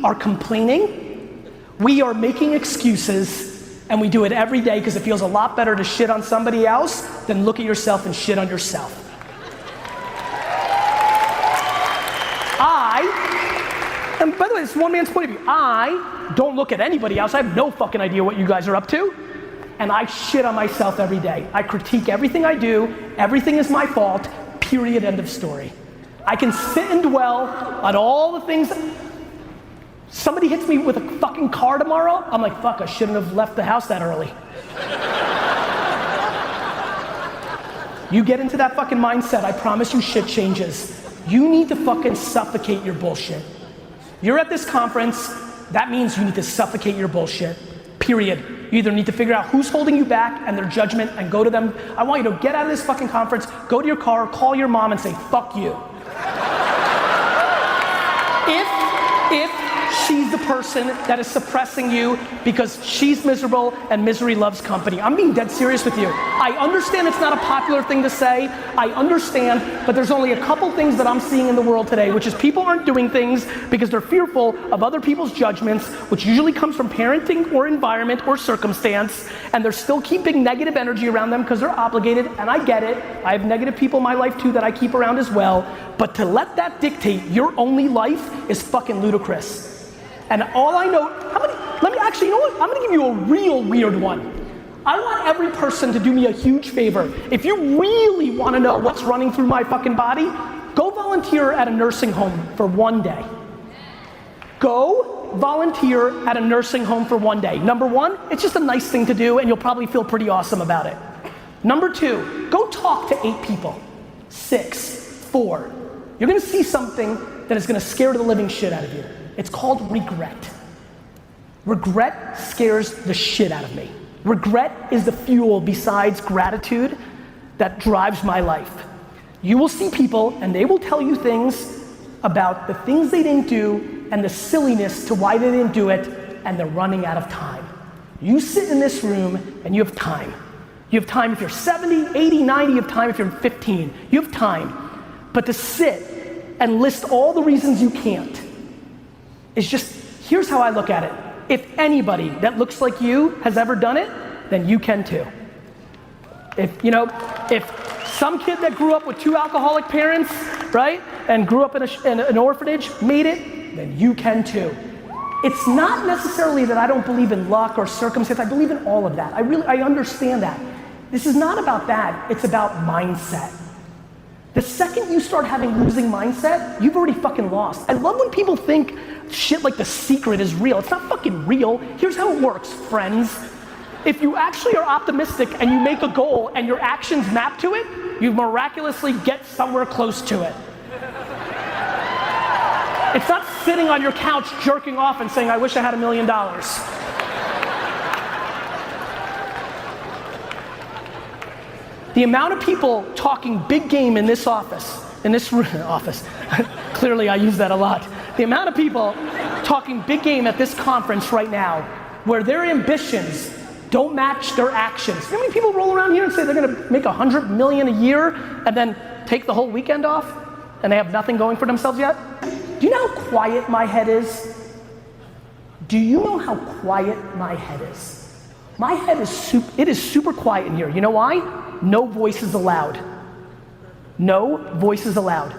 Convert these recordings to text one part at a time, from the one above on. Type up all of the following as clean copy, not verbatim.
are complaining, we are making excuses, and we do it every day because it feels a lot better to shit on somebody else than look at yourself and shit on yourself. And by the way, it's one man's point of view. I don't look at anybody else. I have no fucking idea what you guys are up to. And I shit on myself every day. I critique everything I do. Everything is my fault, period, end of story. I can sit and dwell on all the things. Somebody hits me with a fucking car tomorrow, I'm like, fuck, I shouldn't have left the house that early. You get into that fucking mindset, I promise you shit changes. You need to fucking suffocate your bullshit. You're at this conference, that means you need to suffocate your bullshit, period. You either need to figure out who's holding you back and their judgment and go to them. I want you to get out of this fucking conference, go to your car, call your mom and say, fuck you. If she's the person that is suppressing you because she's miserable and misery loves company. I'm being dead serious with you. I understand it's not a popular thing to say. I understand, but there's only a couple things that I'm seeing in the world today, which is people aren't doing things because they're fearful of other people's judgments, which usually comes from parenting or environment or circumstance, and they're still keeping negative energy around them because they're obligated, and I get it. I have negative people in my life too that I keep around as well, but to let that dictate your only life is fucking ludicrous. And all I know, you know what? I'm gonna give you a real weird one. I want every person to do me a huge favor. If you really wanna know what's running through my fucking body, go volunteer at a nursing home for one day. Go volunteer at a nursing home for one day. Number one, it's just a nice thing to do and you'll probably feel pretty awesome about it. Number two, go talk to 8 people. 6, 4. You're gonna see something that is gonna scare the living shit out of you. It's called regret. Regret scares the shit out of me. Regret is the fuel besides gratitude that drives my life. You will see people and they will tell you things about the things they didn't do and the silliness to why they didn't do it, and they're running out of time. You sit in this room and you have time. You have time if you're 70, 80, 90, you have time if you're 15. You have time. But to sit and list all the reasons you can't is just, here's how I look at it. If anybody that looks like you has ever done it, then you can too. If some kid that grew up with 2 alcoholic parents, right, and grew up in an orphanage made it, then you can too. It's not necessarily that I don't believe in luck or circumstance, I believe in all of that. I understand that. This is not about that, it's about mindset. The second you start having losing mindset, you've already fucking lost. I love when people think shit like The Secret is real. It's not fucking real. Here's how it works, friends. If you actually are optimistic and you make a goal and your actions map to it, you miraculously get somewhere close to it. It's not sitting on your couch jerking off and saying, I wish I had $1 million. The amount of people talking big game in this office, clearly I use that a lot. The amount of people talking big game at this conference right now, where their ambitions don't match their actions. You know how many people roll around here and say they're gonna make $100 million a year and then take the whole weekend off and they have nothing going for themselves yet? Do you know how quiet my head is? Do you know how quiet my head is? My head is super quiet in here. You know why? No voices allowed. No voices allowed.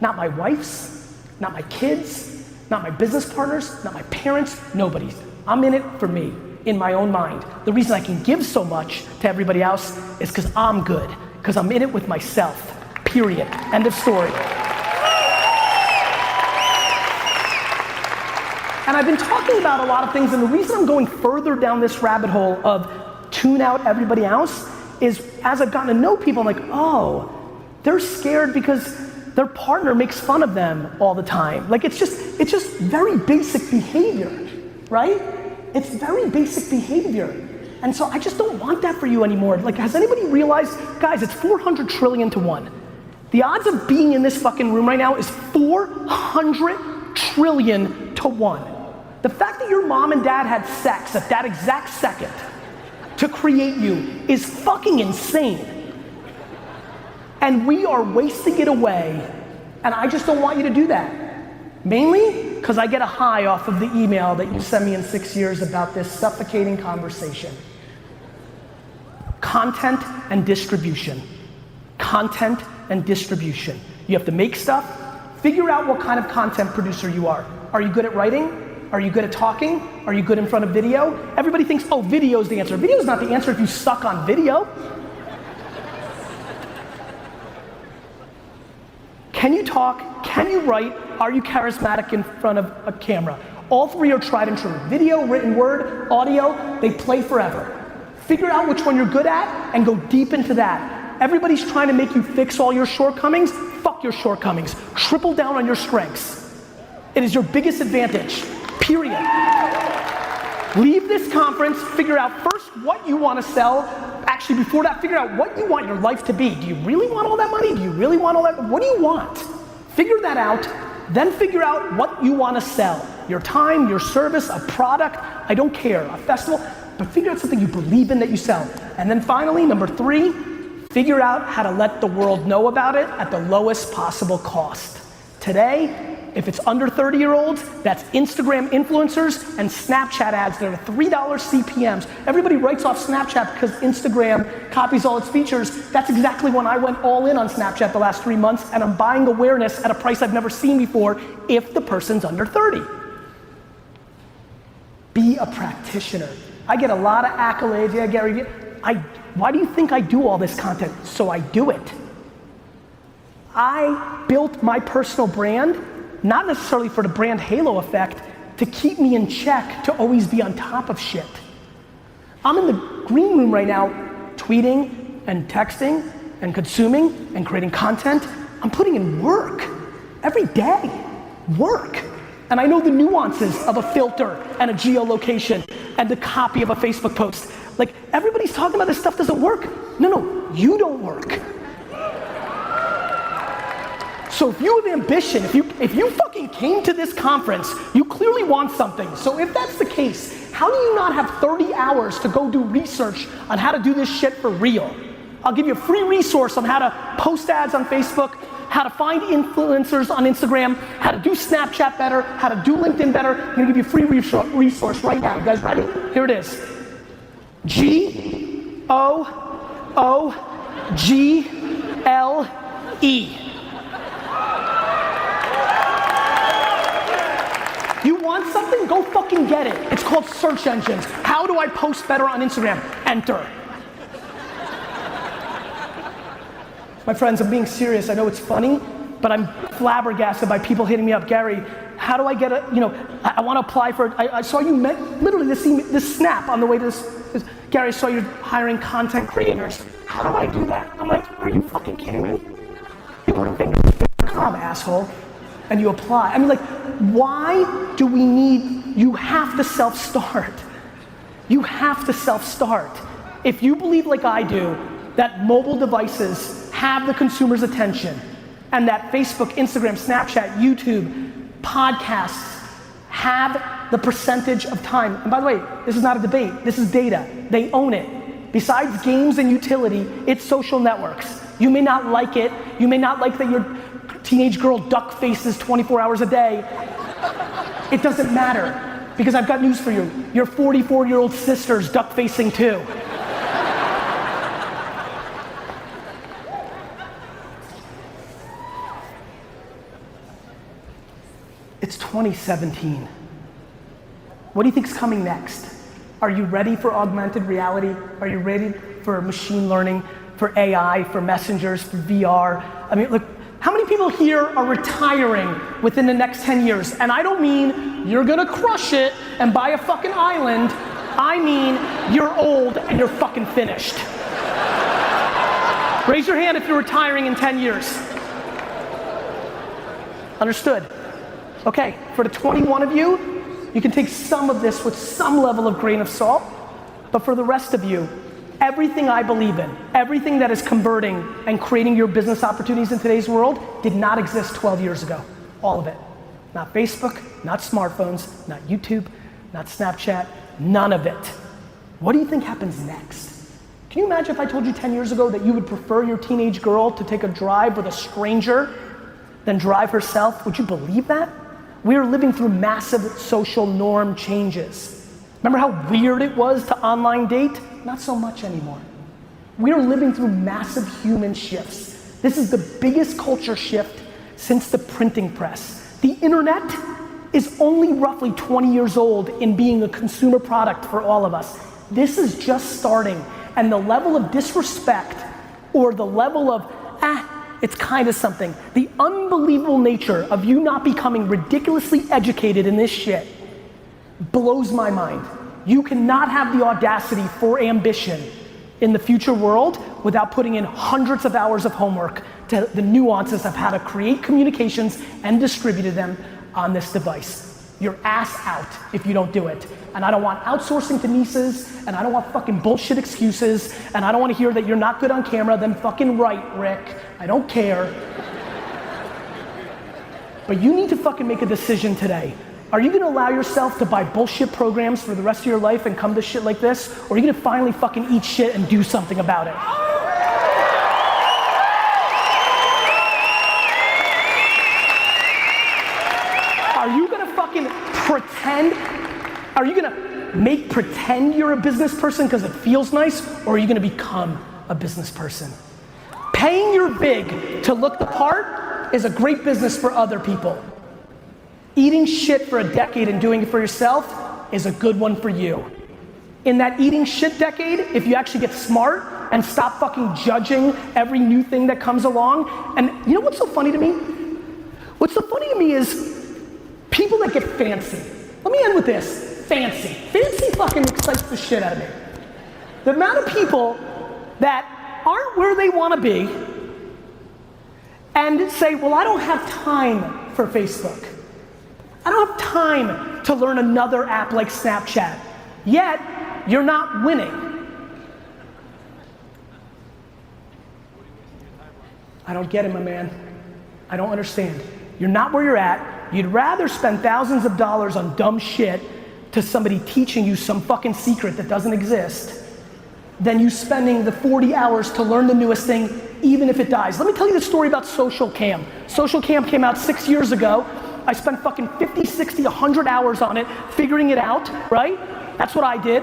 Not my wife's, not my kids, not my business partners, not my parents, nobody's. I'm in it for me, in my own mind. The reason I can give so much to everybody else is because I'm good, because I'm in it with myself, period. End of story. And I've been talking about a lot of things, and the reason I'm going further down this rabbit hole of tune out everybody else is as I've gotten to know people, I'm like, oh, they're scared because their partner makes fun of them all the time. Like it's just very basic behavior, right? It's very basic behavior. And so I just don't want that for you anymore. Like, has anybody realized, guys, it's 400 trillion to 1. The odds of being in this fucking room right now is 400 trillion to 1. The fact that your mom and dad had sex at that exact second to create you is fucking insane. And we are wasting it away, and I just don't want you to do that. Mainly Because I get a high off of the email that you send me in 6 years about this suffocating conversation. Content and distribution. Content and distribution. You have to make stuff. Figure out what kind of content producer you are. Are you good at writing? Are you good at talking? Are you good in front of video? Everybody thinks, oh, video's the answer. Video's not the answer if you suck on video. Can you talk? Can you write? Are you charismatic in front of a camera? All three are tried and true. Video, written word, audio, they play forever. Figure out which one you're good at and go deep into that. Everybody's trying to make you fix all your shortcomings. Fuck your shortcomings. Triple down on your strengths. It is your biggest advantage, period. Leave this conference, figure out first what you want to sell. Actually, before that, figure out what you want your life to be. Do you really want all that money? Do you really want all that? What do you want? Figure that out, then figure out what you want to sell. Your time, your service, a product, I don't care, a festival, but figure out something you believe in that you sell. And then finally, number 3, figure out how to let the world know about it at the lowest possible cost. Today, if it's under 30-year-olds, that's Instagram influencers and Snapchat ads that are $3 CPMs. Everybody writes off Snapchat because Instagram copies all its features. That's exactly when I went all in on Snapchat the last 3 months, and I'm buying awareness at a price I've never seen before if the person's under 30. Be a practitioner. I get a lot of accolades. Yeah, Gary, why do you think I do all this content? So I do it. I built my personal brand not necessarily for the brand halo effect, to keep me in check, to always be on top of shit. I'm in the green room right now, tweeting and texting and consuming and creating content. I'm putting in work every day, work. And I know the nuances of a filter and a geolocation and the copy of a Facebook post. Like, everybody's talking about this stuff doesn't work. No, you don't work. So if you have ambition, if you fucking came to this conference, you clearly want something. So if that's the case, how do you not have 30 hours to go do research on how to do this shit for real? I'll give you a free resource on how to post ads on Facebook, how to find influencers on Instagram, how to do Snapchat better, how to do LinkedIn better. I'm gonna give you a free resource right now. You guys ready? Here it is. GOOGLE. You want something? Go fucking get it. It's called search engines. How do I post better on Instagram? Enter. My friends, I'm being serious. I know it's funny, but I'm flabbergasted by people hitting me up. Gary, how do I get a, I want to apply for, I saw you literally this snap on the way to this. Gary, I saw you're hiring content creators. How do I do that? I'm like, are you fucking kidding me? You go to Vaynerchuk.com, asshole. And you apply. I mean, like, why do we need, you have to self-start. You have to self-start. If you believe like I do, that mobile devices have the consumer's attention, and that Facebook, Instagram, Snapchat, YouTube, podcasts have the percentage of time. And by the way, this is not a debate, this is data. They own it. Besides games and utility, it's social networks. You may not like it, you may not like that your teenage girl duck faces 24 hours a day. It doesn't matter, because I've got news for you. Your 44-year-old sister's duck facing too. It's 2017. What do you think's coming next? Are you ready for augmented reality? Are you ready for machine learning, for AI, for messengers, for VR? I mean, look, how many people here are retiring within the next 10 years? And I don't mean you're gonna crush it and buy a fucking island. I mean you're old and you're fucking finished. Raise your hand if you're retiring in 10 years. Understood? Okay, for the 21 of you, you can take some of this with some level of grain of salt, but for the rest of you, everything I believe in, everything that is converting and creating your business opportunities in today's world did not exist 12 years ago. All of it. Not Facebook, not smartphones, not YouTube, not Snapchat, none of it. What do you think happens next? Can you imagine if I told you 10 years ago that you would prefer your teenage girl to take a drive with a stranger than drive herself? Would you believe that? We are living through massive social norm changes. Remember how weird it was to online date? Not so much anymore. We are living through massive human shifts. This is the biggest culture shift since the printing press. The internet is only roughly 20 years old in being a consumer product for all of us. This is just starting, and the level of disrespect or the level of, it's kind of something, the unbelievable nature of you not becoming ridiculously educated in this shit blows my mind. You cannot have the audacity for ambition in the future world without putting in hundreds of hours of homework to the nuances of how to create communications and distribute them on this device. You're ass out if you don't do it. And I don't want outsourcing to nieces, and I don't want fucking bullshit excuses, and I don't want to hear that you're not good on camera, then fucking right, Rick. I don't care. But you need to fucking make a decision today. Are you gonna allow yourself to buy bullshit programs for the rest of your life and come to shit like this? Or are you gonna finally fucking eat shit and do something about it? Are you gonna fucking pretend? Are you gonna pretend you're a business person because it feels nice? Or are you gonna become a business person? Paying your big to look the part is a great business for other people. Eating shit for a decade and doing it for yourself is a good one for you. In that eating shit decade, if you actually get smart and stop fucking judging every new thing that comes along, and you know what's so funny to me? What's so funny to me is people that get fancy. Let me end with this, fancy. Fancy fucking excites the shit out of me. The amount of people that aren't where they want to be and say, well, I don't have time for Facebook. I don't have time to learn another app like Snapchat. Yet, you're not winning. I don't get it, my man. I don't understand. You're not where you're at. You'd rather spend thousands of dollars on dumb shit to somebody teaching you some fucking secret that doesn't exist than you spending the 40 hours to learn the newest thing, even if it dies. Let me tell you the story about Social Cam. Social Cam came out 6 years ago. I spent fucking 50, 60, 100 hours on it, figuring it out, right? That's what I did.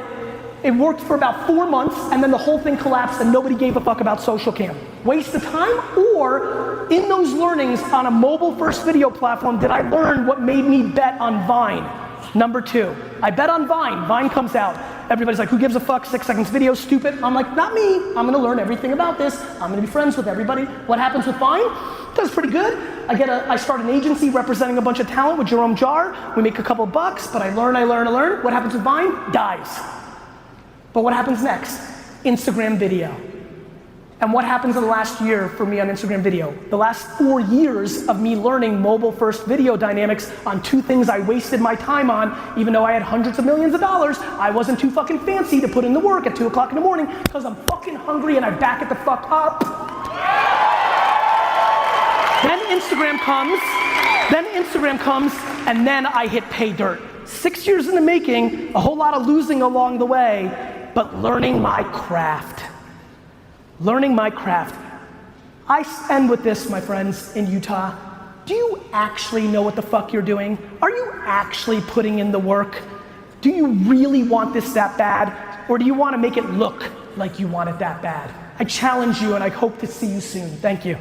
It worked for about 4 months, and then the whole thing collapsed and nobody gave a fuck about Social Cam. Waste of time? Or in those learnings on a mobile first video platform, did I learn what made me bet on Vine? Number 2, I bet on Vine. Vine comes out. Everybody's like, who gives a fuck, 6 seconds video, stupid. I'm like, not me. I'm gonna learn everything about this. I'm gonna be friends with everybody. What happens with Vine? Does pretty good. I start an agency representing a bunch of talent with Jerome Jar. We make a couple bucks, but I learn. What happens with Vine? Dies. But what happens next? Instagram video. And what happens in the last year for me on Instagram video? The last 4 years of me learning mobile first video dynamics on 2 things I wasted my time on, even though I had hundreds of millions of dollars, I wasn't too fucking fancy to put in the work at 2 o'clock in the morning because I'm fucking hungry and I back it the fuck up. Then Instagram comes, and then I hit pay dirt. 6 years in the making, a whole lot of losing along the way, but learning my craft. Learning my craft. I end with this, my friends in Utah. Do you actually know what the fuck you're doing? Are you actually putting in the work? Do you really want this that bad? Or do you want to make it look like you want it that bad? I challenge you and I hope to see you soon. Thank you.